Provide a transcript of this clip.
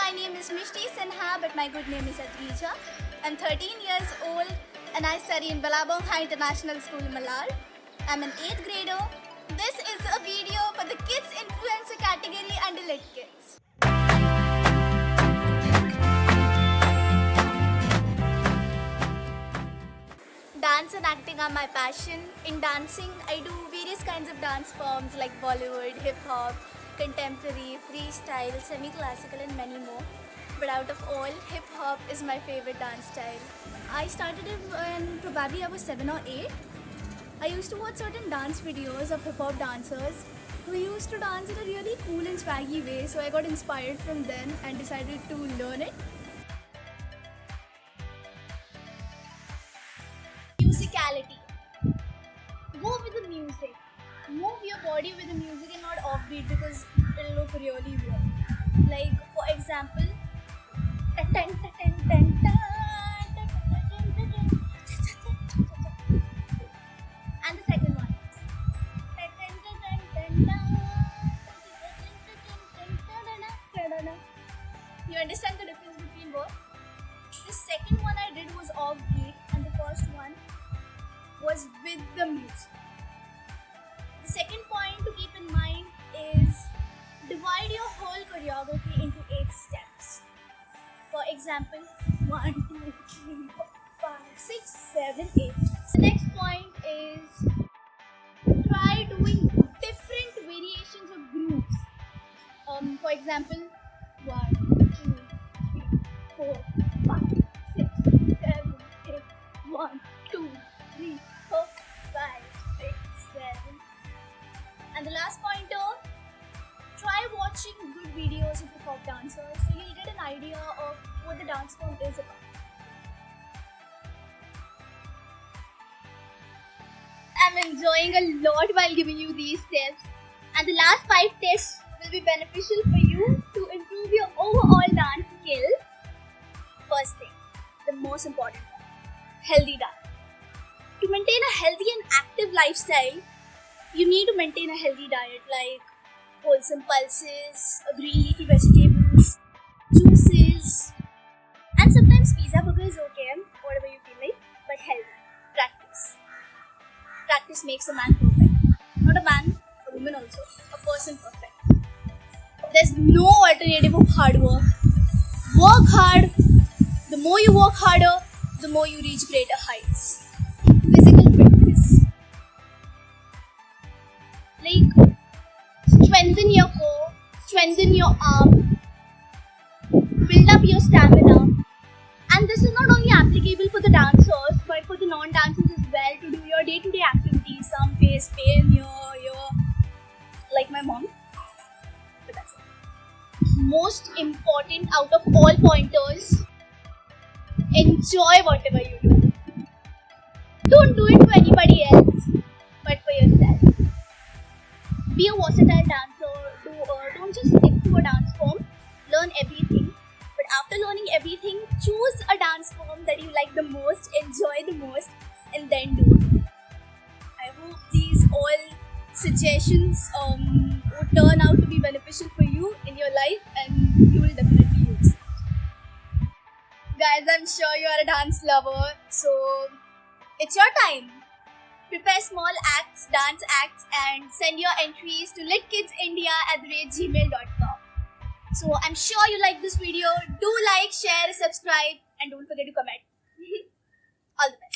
my name is Mishti Sinha, but my good name is Adrija. I'm 13 years old and I study in Billabong High International School, Malad. I'm an 8th grader. This is a video for the Kids Influencer category under Lit Kids. Dance and acting are my passion. In dancing, I do various kinds of dance forms like Bollywood, hip-hop, contemporary, freestyle, semi-classical and many more. But out of all, hip-hop is my favorite dance style. I started it when probably I was 7 or 8. I used to watch certain dance videos of hip-hop dancers who used to dance in a really cool and swaggy way, so I got inspired from them and decided to learn it. Musicality. Go with the music. Move your body with the music and not offbeat because it'll look really weird. Like for example, and the second one. You understand the difference between both? The second one I did was offbeat and the first one was with the music. The second point to keep in mind is divide your whole choreography into 8 steps. For example, 1, 2, 3, 4, 5, 6, 7, 8. The next point is try doing different variations of grooves. For example, 1, 2, 3, 4, 5, 6, 7, 8. 1, 2, 3, 4, 5, 6, 7. And the last pointer, try watching good videos of hip-hop dancers so you'll get an idea of what the dance form is about. I'm enjoying a lot while giving you these tips, and the last 5 tips will be beneficial for you to improve your overall dance skills. First thing, the most important one, healthy diet. To maintain a healthy and active lifestyle, you need to maintain a healthy diet like wholesome pulses, green leafy vegetables, juices, and sometimes pizza burger is okay, whatever you feel like, but healthy. Practice. Practice makes a man perfect. Not a man, a woman also, a person perfect. There's no alternative of hard work. Work hard. The more you work harder, the more you reach greater heights. Physical fitness. Like, strengthen your core, strengthen your arm, build up your stamina. And this is not only applicable for the dancers, but for the non-dancers as well, to do your day-to-day activities. Some face pain here, like my mom. But that's it. Most important out of all pointers, enjoy whatever you do. Don't do it for anybody else, but for yourself. Be a versatile dancer. Don't just stick to a dance form. Learn everything. But after learning everything, choose a dance form that you like the most, enjoy the most, and then do it. I hope these all suggestions would turn out to be beneficial for you in your life, and you will definitely use it. Guys, I'm sure you are a dance lover, so it's your time. Prepare small acts, dance acts, and send your entries to litkidsindia@gmail.com. So I'm sure you like this video. Do like, share, subscribe, and don't forget to comment. All the best.